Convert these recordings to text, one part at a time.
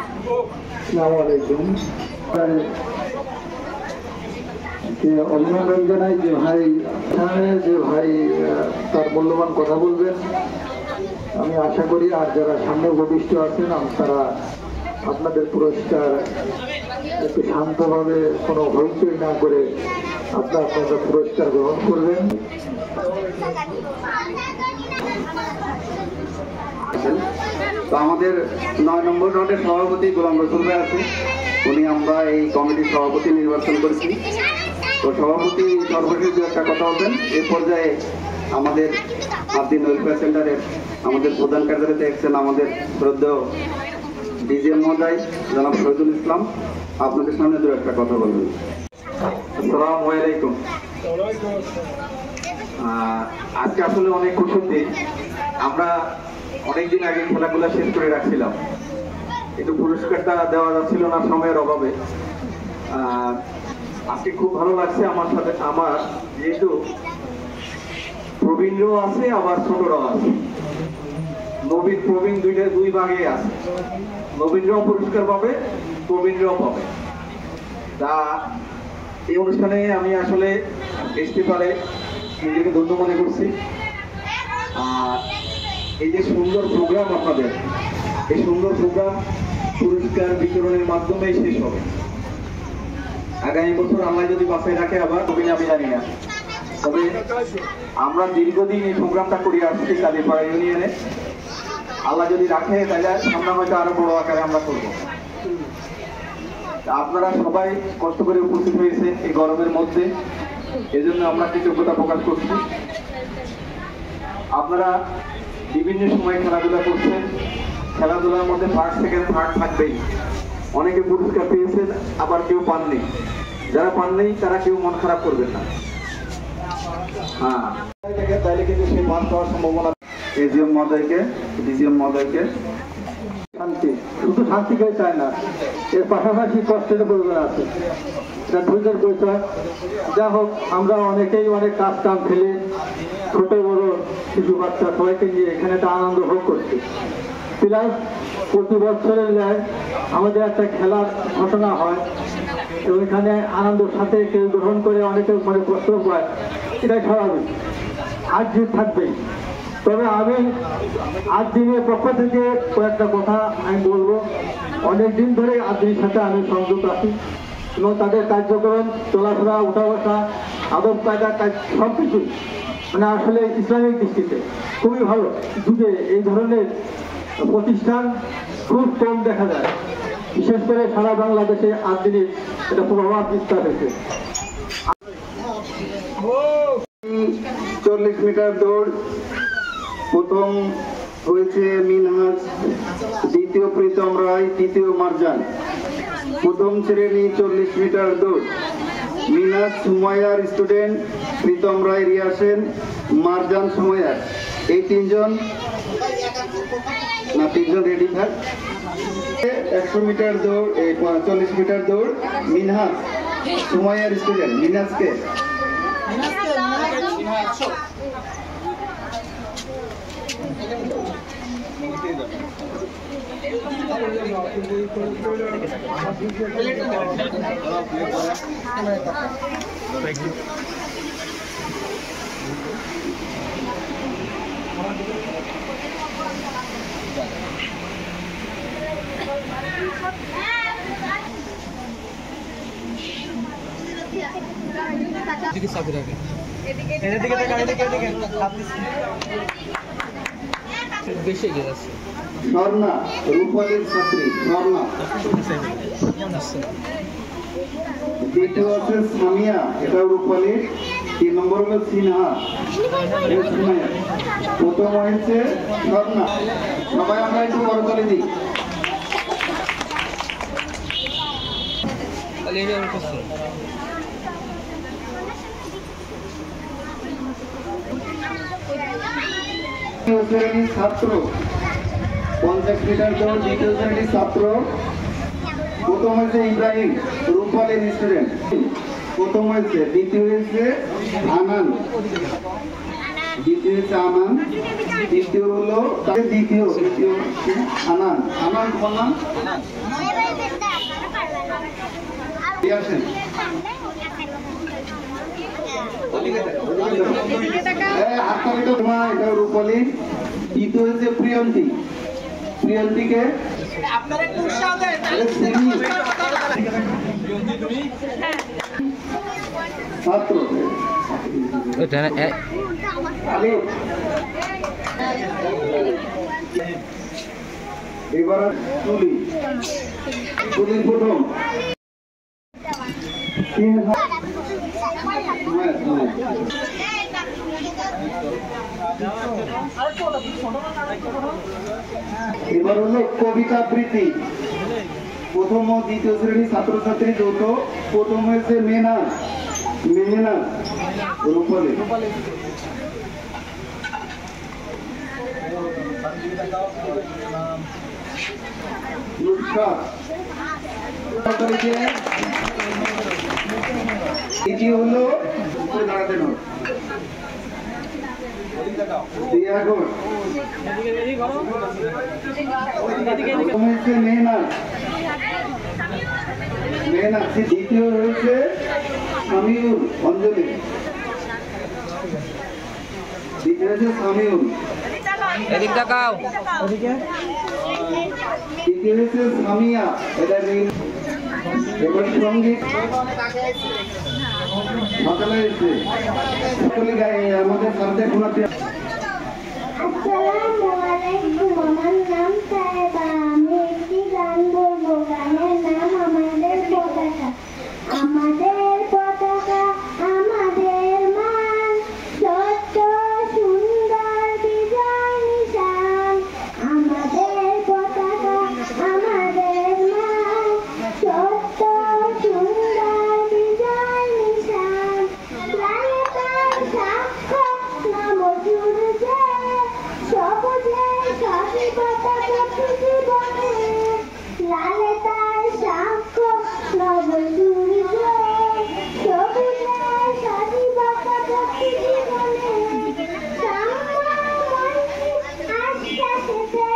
আসসালামু আলাইকুম। অভিনন্দন জানাই যে ভাই তার মূল্যবান কথা বলবেন। আমি আশা করি আর যারা সামনে উপবিষ্ট আছেন তারা আপনাদের পুরস্কার একটু শান্তভাবে কোনো হইচই না করে আপনারা পুরস্কার গ্রহণ করবেন। তো আমাদের 9 নম্বর ওয়ার্ডের সভাপতি গোলাম রসুল ভাই আছে, উনি আমরা এই কমিটির সভাপতি নির্বাচন করেছি। তো সভাপতি সর্বশেষ দু একটা কথা বলবেন। এই পর্যায়ে আমাদের আদিন ওয়েলফেয়ার সেন্টারের আমাদের প্রধান কার্যালয়তে এসেছেন আমাদের শ্রদ্ধেয় ডিজিএম মহোদয় জনাব শহীদুল ইসলাম, আপনাদের সামনে দু একটা কথা বলবেন। আসসালামু আলাইকুম। আজকে আসলে অনেক খুশির দিন। আমরা অনেকদিন আগে খেলাগুলো শেষ করে রাখছিলাম, কিন্তু পুরস্কারটা দেওয়া যাচ্ছিল না সময়ের অভাবে। আজকে খুব ভালো লাগছে আমার সাথে, আমার যেহেতু প্রবীণরাও আছে আবার ছোটরাও আছে, নবীন প্রবীণ দুই ভাগে আছে। নবীনরাও পুরস্কার পাবে, প্রবীণরাও পাবে। তা এই অনুষ্ঠানে আমি আসলে আসতে পারে নিজেকে ধন্য মনে করছি। আর এই যে সুন্দর প্রোগ্রাম আপনাদের, এই সুন্দর প্রোগ্রাম পুরস্কার বিতরণের মাধ্যমেই শেষ হবে। আগামী বছর আল্লাহ যদি বাঁচায় রাখে আবার তবে আমি জানি না, তবে আমরা দীর্ঘদিন এই প্রোগ্রামটা করে আসছি কালীপাড়া ইউনিয়নে। আল্লাহ যদি রাখে তাহলে সামনে হয়তো আরো বড় আকারে আমরা করবো। আপনারা সবাই কষ্ট করে উপস্থিত হয়েছে এই গরমের মধ্যে, এজন্য আমরা কৃতজ্ঞতা প্রকাশ করছি। আপনারা বিভিন্ন সময় খেলাধুলা করছেন, খেলাধুলার মধ্যে ফার্স্ট সেকেন্ড থার্ড থাকবেই। অনেকে পুরস্কার পেয়েছেন, আবার কেউ পাননি। যারা পাননি তারা কেউ মন খারাপ করবেন না। তাইলে কিন্তু সেই মান পাওয়ার সম্ভাবনা। এজিএম মহোদয়কে, ডিজিএম মহোদয়কে শান্তি, শুধু শান্তিকে চায় না, এর পাশাপাশি কষ্টের প্রয়োজন আছে, এটা ধৈর্যের পরিচয়। যা হোক, আমরা অনেকেই অনেক কাজ কাম ফেলে ছোট বড় শিশু বাচ্চা সবাইকে নিয়ে এখানে একটা আনন্দ ভোগ করছি। প্লাস প্রতি বছরের ন্যায় আমাদের একটা খেলার ঘটনা হয় এবং এখানে আনন্দের সাথে কেউ গ্রহণ করে, অনেকে মানে কষ্ট পায়, এটাই স্বাভাবিক। আর জিত থাকবেই। তবে আমি আদিনের পক্ষ থেকে কয়েকটা কথা আমি বলবো। অনেকদিন ধরে আদিনের সাথে আমি সংযুক্ত আছি এবং তাদের কার্যক্রম, চলাফেরা, উঠা বসা, আদব কায়দা সব কিছু মানে আসলে ইসলামিক দৃষ্টিতে খুবই ভালো। যুগে এই ধরনের প্রতিষ্ঠান খুব কম দেখা যায়, বিশেষ করে সারা বাংলাদেশে আদিনের এটা প্রভাব বিস্তার হয়েছে। 40 মিটার দৌড় প্রথম হয়েছে মিনহাজ, দ্বিতীয় প্রীতম রায়, তৃতীয় মারজান। প্রথম শ্রেণী 40 মিটার দৌড় মিনহাজ সুমাইয়ার স্টুডেন্ট, প্রীতম রায় রিয়া সেন, মারজান সুমাইয়ার। এই তিনজন রেডি থাক। 100 মিটার দৌড়, 40 মিটার দৌড় মিনহাজ সুমাইয়ার স্টুডেন্ট, মিনহাজকে স্বর্ণা, রূপালীর ছাত্রী স্বর্ণা। দ্বিতীয় আছে সামিয়া, এটা রূপালীর। 3 নম্বর হলো সিনহা, প্রথম হয়েছে স্বর্ণা। সবাই আমরা একটু করতালি দিই। শ্রেণীর ছাত্র 50 মিটার দৌড়, দ্বিতীয় শ্রেণীর ছাত্র। প্রথম হয়েছে ইব্রাহিম, রূপালীর স্টুডেন্ট, প্রথম হয়েছে। দ্বিতীয় হয়েছে আনান, দ্বিতীয় হচ্ছে আনান, তৃতীয় হলো দ্বিতীয় আনান। আনান তোমার নাম? আসেন হাততালিটা তোমার, এটা রূপালী। তৃতীয় হচ্ছে প্রিয়ন্তী। প্রিয়ন্তীকে ছাত্র এবার তুলি। তুলির প্রথম এবার হলো কবিতা আবৃত্তি। প্রথম ও দ্বিতীয় শ্রেণীর ছাত্রছাত্রী যৌথ। প্রথম হয়েছে মেহনাজ, মেহনাজ রূপালী। দ্বিতীয় হলো দাঁড়াতে নোট দ্বিতীয় রয়েছে সামিউল অঞ্জলি। দ্বিতীয় হচ্ছে সামিউল। দ্বিতীয় হচ্ছে সামিয়া। এটা এবার সঙ্গীত সকালে এসে সকলে আমাদের সাথে শোনাতে। আসসালামু আলাইকুম, আমার নাম সাহেবা। আমি একটি গান বলবো। গানের নাম আমাদের পতাকা। আমাদের পতাকা আমাদের মান, সত্য সুন্দর বিজয় নিশান। আমাদের পতাকা আমাদের মান, সত্য সুন্দর বিজয় নিশান। লালে তার সাক্ষ্য নব সূর্যে, সবুজে স্বাধীনতা প্রতি জীবনে। লালে তার সাক্ষ্য নব সূর্যে, সবুজে স্বাধীনতা প্রতি জীবনে। আশ্বাসেতে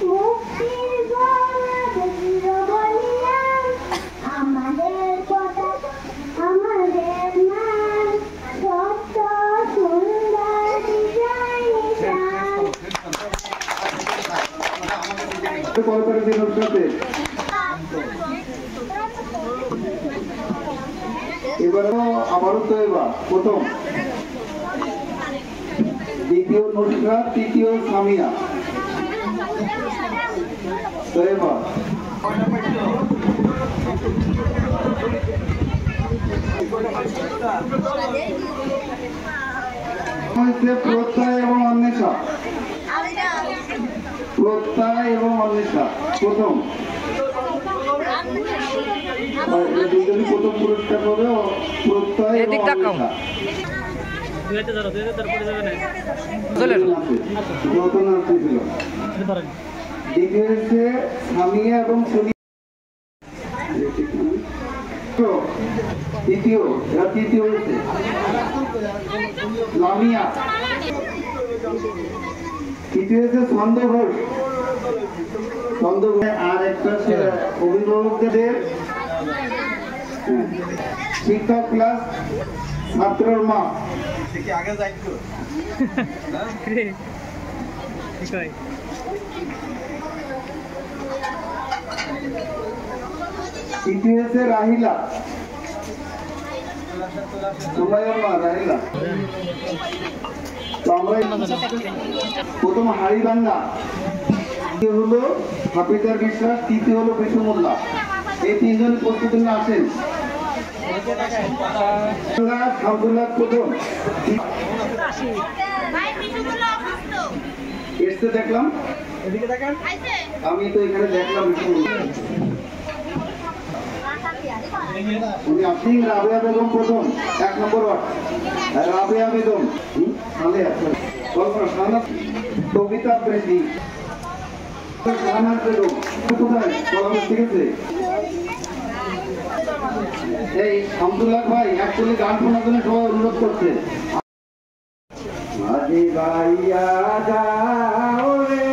মুক্তির গৌরব বলিয়ান। আমাদের পতাকা আমাদের মান, সত্য সুন্দর বিজয় নিশান। এবারও আবারও তো এবার প্রথম, দ্বিতীয় নুসরাত, তৃতীয় সামিয়া। তো এবার প্রত্যয় এবং অন্বেষা। প্রত্যয় এবং অন্বেষা প্রথম। দুজনই প্রথম পুরস্কার পাবে। প্রত্যয় এবং অন্বেষা। দ্বিতীয় হচ্ছে সামিয়া এবং সুনিয়া। তৃতীয়, এরা তৃতীয় হচ্ছে লামিয়া। তৃতীয় হচ্ছে ছন্দ ঘোষ। ছন্দ ঘোষ। আর একটা অভিভাবকদের শিক্ষক ক্লাস ছাত্রর মা। আগে যাইতো তৃতীয় হচ্ছে রাহিলা, সুমাইয়ার মা রাহিলা। তো আমরা প্রথম হাড়িভাঙ্গা, দ্বিতীয় হলো হাফিজার বিশ্বাস, তৃতীয় হলো বিষ্ণুমোল্লা। এই তিনজন প্রস্তুতি আসেন। আব্দুল্লাহ প্রথম এসে দেখলাম, আমি তো এখানে দেখলাম আপনি রাবেয়া বেগম প্রথম, 1 নম্বর ওয়ার্ড রাবেয়া বেগম। কবিতা আবৃত্তি শাহনাজ বেগম কোথায়? ঠিক আছে। এই আব্দুল্লাহ ভাই অ্যাকচুয়ালি গান শোনার জন্য সবাই অনুরোধ করছে। আজি ভাইয়া যাও রে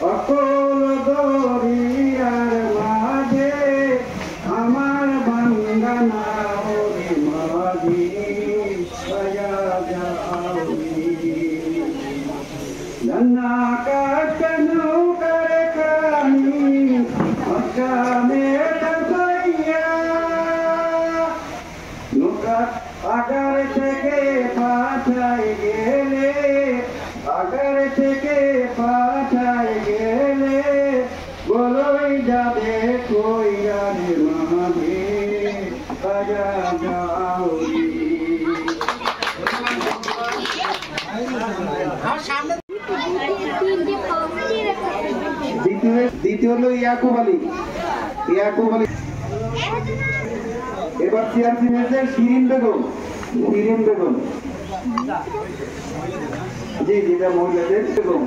অকল দরিয়ার মাঝে আমার বাঙ্গানা ওরে মাঝি ভাইয়া যাও नन्ना काटनु करे कानी मक्का में डसैया नुका अगर থেকে পাঠাই গেলে বলই যাবে কইয়ারে মাঝে বাজা যাওরি দ্বিতীয় হলো ইয়াকুব আলী এবার সিআরসি হয়েছে শিরিন বেগম জি যেটা মহিলাদের বেগম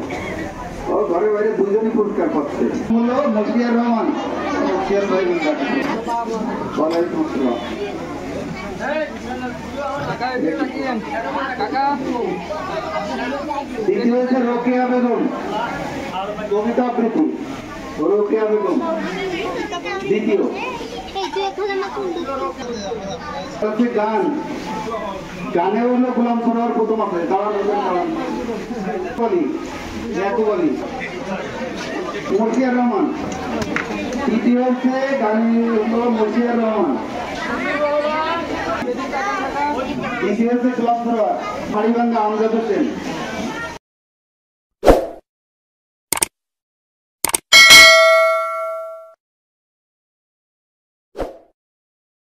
ও ঘরে বাইরে দুজনই পুরস্কার পাচ্ছে হলো মশিয়ার রহমান ভাই ওয়ালাইকুম আসসালাম দ্বিতীয় হচ্ছে রোকেয়া বেগম কবিতা আবৃত্তি রোকেয়া বেগম দ্বিতীয় গানে হলো গোলাম সরোয়ার প্রথম আছে ইয়াকুব আলী মশিয়ার রহমান তৃতীয় হচ্ছে গানে হলো মশিয়ার রহমান দ্বিতীয় হচ্ছে গোলাম সরোয়ার হাড়িভাঙ্গা আমজাদ হোসেন